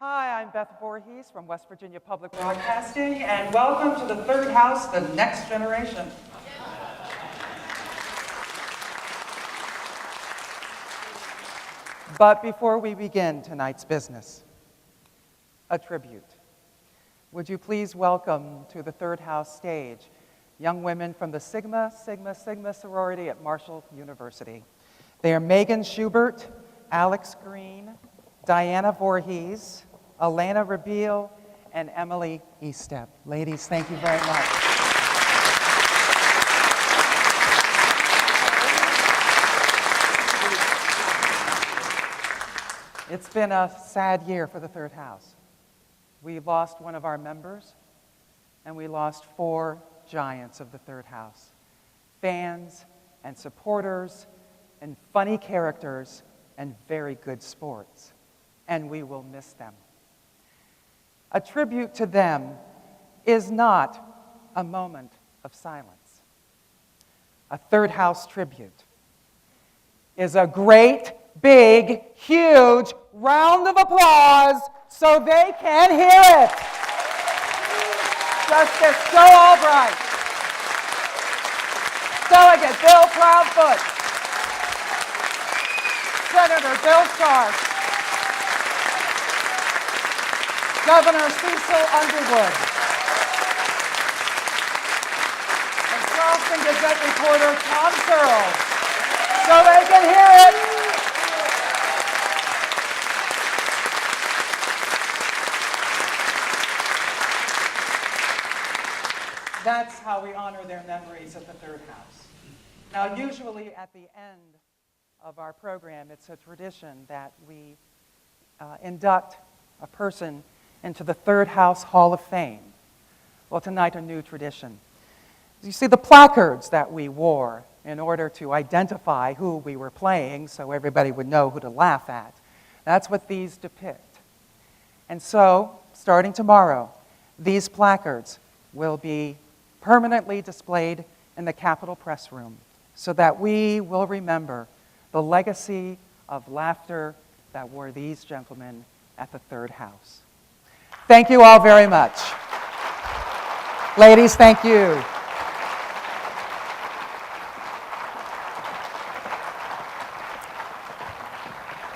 Hi, I'm Beth Voorhees from West Virginia Public Broadcasting, and welcome to the third house, The Next Generation. But before we begin tonight's business, a tribute. Would you please welcome to the third house stage young women from the Sigma sorority at Marshall University. They are Megan Schubert, Alex Green, Diana Voorhees, Alana Rabiel, and Emily Estep. Ladies, thank you very much. It's been a sad year for the third house. We lost one of our members, and we lost 4 giants of the third house. Fans and supporters and funny characters and very good sports. And we will miss them. A tribute to them is not a moment of silence. A third house tribute is a great, big, huge round of applause so they can hear it. Justice Joe Albright, Delegate Bill Proudfoot, Senator Bill Sharp, Governor Cecil Underwood, and Charleston Gazette reporter Tom Searles, so they can hear it. That's how we honor their memories at the third house. Now, usually at the end of our program, it's a tradition that we induct a person into the Third House Hall of Fame. Well, tonight, a new tradition. You see the placards that we wore in order to identify who we were playing so everybody would know who to laugh at. That's what these depict. And so, starting tomorrow, these placards will be permanently displayed in the Capitol Press Room so that we will remember the legacy of laughter that were these gentlemen at the third house. Thank you all very much. Ladies, thank you.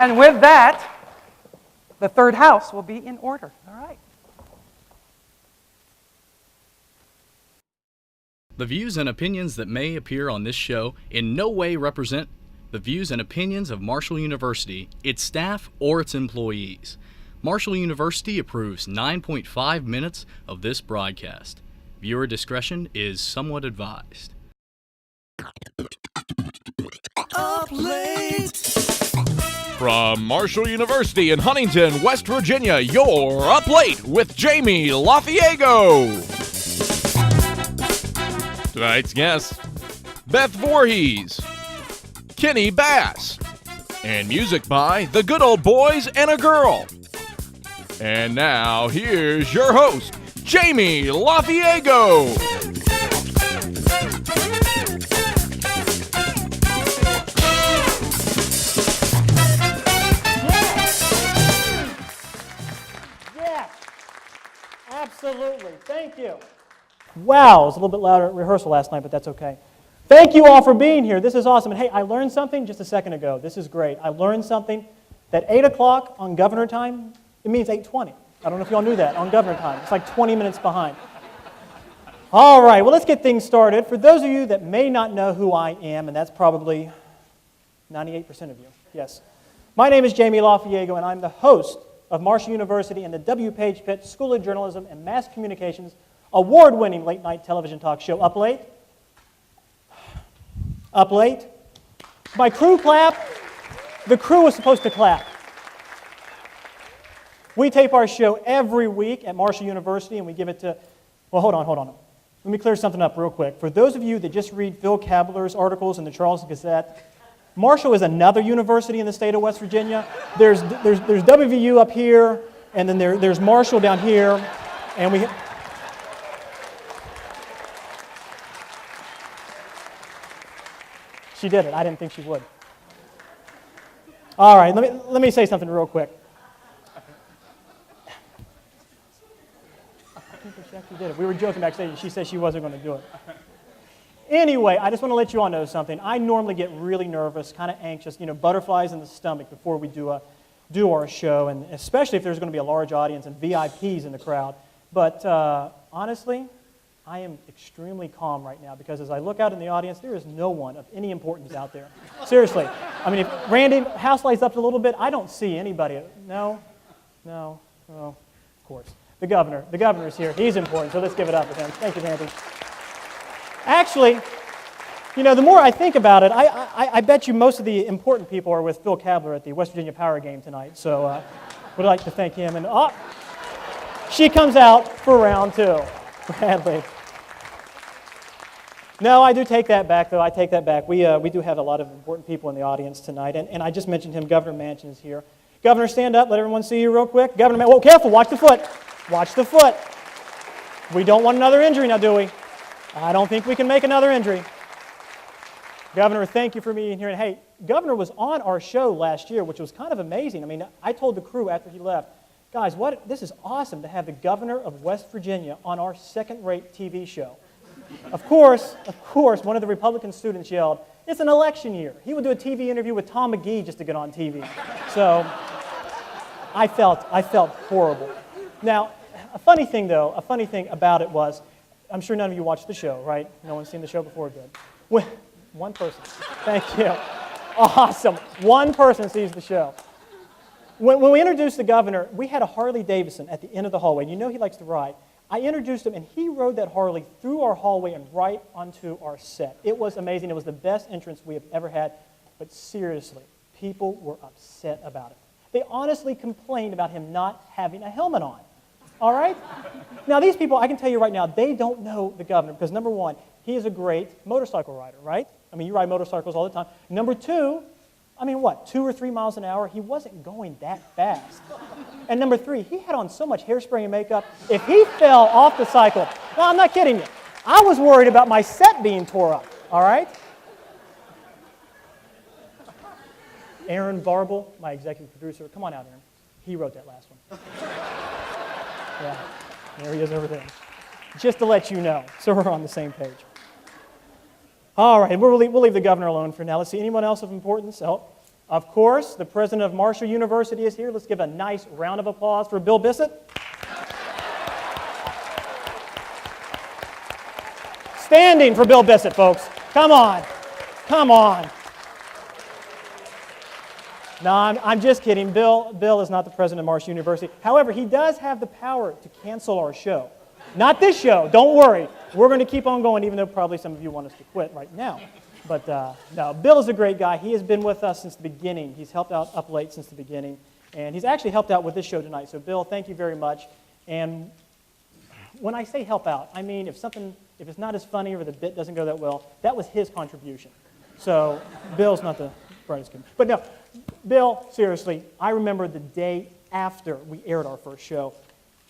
And with that, the third house will be in order. All right. The views and opinions that may appear on this show in no way represent the views and opinions of Marshall University, its staff, or its employees. Marshall University approves 9.5 minutes of this broadcast. Viewer discretion is somewhat advised. Up late. From Marshall University in Huntington, West Virginia, you're Up Late with Jamie Lafiego. Tonight's guests, Beth Voorhees, Kenny Bass, and music by The Good Old Boys and a Girl. And now, here's your host, Jamie Lafiego. Yes, absolutely. Thank you. Wow, it was a little bit louder at rehearsal last night, but that's okay. Thank you all for being here. This is awesome. And hey, I learned something just a second ago. This is great. I learned something that 8 o'clock on governor time, it means 8:20. I don't know if y'all knew that on governor time. It's like 20 minutes behind. All right, well, let's get things started. For those of you that may not know who I am, and that's probably 98% of you, yes. My name is Jamie Lafiego, and I'm the host of Marshall University and the W. Page Pitt School of Journalism and Mass Communications award-winning late-night television talk show, Up Late. Up Late. My crew clap. The crew was supposed to clap. We tape our show every week at Marshall University, and we give it to, well, hold on. Let me clear something up real quick. For those of you that just read Phil Kabler's articles in the Charleston Gazette, Marshall is another university in the state of West Virginia. There's WVU up here, and then there's Marshall down here, and we... She did it. I didn't think she would. All right, let me say something real quick. She did it. We were joking backstage, and she said she wasn't going to do it. Anyway, I just want to let you all know something. I normally get really nervous, kind of anxious, butterflies in the stomach before we do our show, and especially if there's going to be a large audience and VIPs in the crowd. But honestly, I am extremely calm right now because as I look out in the audience, there is no one of any importance out there. Seriously. I mean, if Randy, house lights up a little bit, I don't see anybody. No, oh, of course. The governor's here. He's important, so let's give it up for him. Thank you, Randy. Actually, the more I think about it, I bet you most of the important people are with Phil Kabler at the West Virginia Power game tonight, so would like to thank him. And she comes out for round 2. Bradley. No, I do take that back, though. I take that back. We do have a lot of important people in the audience tonight, and I just mentioned him. Governor Manchin is here. Governor, stand up. Let everyone see you real quick. Governor Manchin, whoa, careful. Watch the foot. Watch the foot. We don't want another injury now, do we? I don't think we can make another injury. Governor, thank you for being here. And hey, Governor was on our show last year, which was kind of amazing. I mean, I told the crew after he left, guys, this is awesome to have the governor of West Virginia on our second-rate TV show. Of course, one of the Republican students yelled, it's an election year. He would do a TV interview with Tom McGee just to get on TV. So I felt horrible. Now, a funny thing about it was, I'm sure none of you watched the show, right? No one's seen the show before, good. One person. Thank you. Awesome. One person sees the show. When we introduced the governor, we had a Harley Davidson at the end of the hallway. You know he likes to ride. I introduced him, and he rode that Harley through our hallway and right onto our set. It was amazing. It was the best entrance we have ever had. But seriously, people were upset about it. They honestly complained about him not having a helmet on. All right? Now, these people, I can tell you right now, they don't know the governor because, number one, he is a great motorcycle rider, right? I mean, you ride motorcycles all the time. Number two, 2 or 3 miles an hour? He wasn't going that fast. And number 3, he had on so much hairspray and makeup, if he fell off the cycle, no, I'm not kidding you. I was worried about my set being tore up, all right? Aaron Varble, my executive producer, come on out, Aaron. He wrote that last one. Yeah, there he is over there. Just to let you know, so we're on the same page. All right, we'll leave the governor alone for now. Let's see, anyone else of importance? Oh, of course, the president of Marshall University is here. Let's give a nice round of applause for Bill Bissett. Standing for Bill Bissett, folks. Come on. No, I'm just kidding. Bill is not the president of Marshall University. However, he does have the power to cancel our show. Not this show, don't worry. We're going to keep on going, even though probably some of you want us to quit right now. But no, Bill is a great guy. He has been with us since the beginning. He's helped out Up Late since the beginning. And he's actually helped out with this show tonight. So Bill, thank you very much. And when I say help out, I mean if it's not as funny or the bit doesn't go that well, that was his contribution. So Bill's not the brightest kid. But no, Bill, seriously, I remember the day after we aired our first show,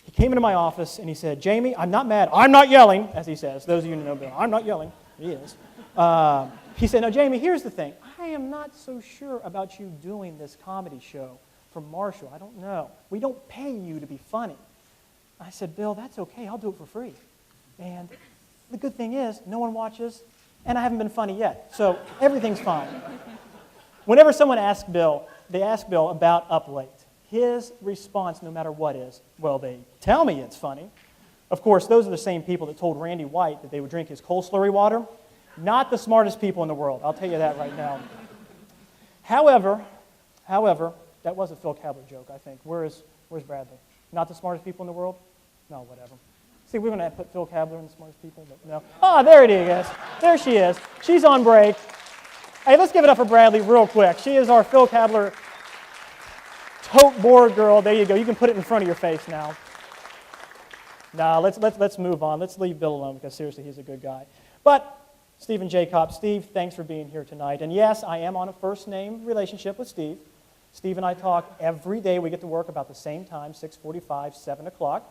he came into my office and he said, Jamie, I'm not mad. I'm not yelling, as he says. Those of you who know Bill, I'm not yelling. He is. He said, no, Jamie, here's the thing. I am not so sure about you doing this comedy show for Marshall. I don't know. We don't pay you to be funny. I said, Bill, that's okay. I'll do it for free. And the good thing is, no one watches, and I haven't been funny yet. So everything's fine. Whenever someone asks Bill, they ask Bill about Up Late. His response, no matter what, is, well, they tell me it's funny. Of course, those are the same people that told Randy White that they would drink his cold slurry water. Not the smartest people in the world, I'll tell you that right now. However, that was a Phil Kabler joke, I think. Where's Bradley? Not the smartest people in the world? No, whatever. See, we're going to put Phil Kabler in the smartest people, but no. Oh, there it is. There she is. She's on break. Hey, let's give it up for Bradley real quick. She is our Phil Kabler tote board girl. There you go. You can put it in front of your face now. Now, let's move on. Let's leave Bill alone because seriously, he's a good guy. But Stephen Jacob, Steve, thanks for being here tonight. And yes, I am on a first-name relationship with Steve. Steve and I talk every day. We get to work about the same time, 6:45, 7 o'clock.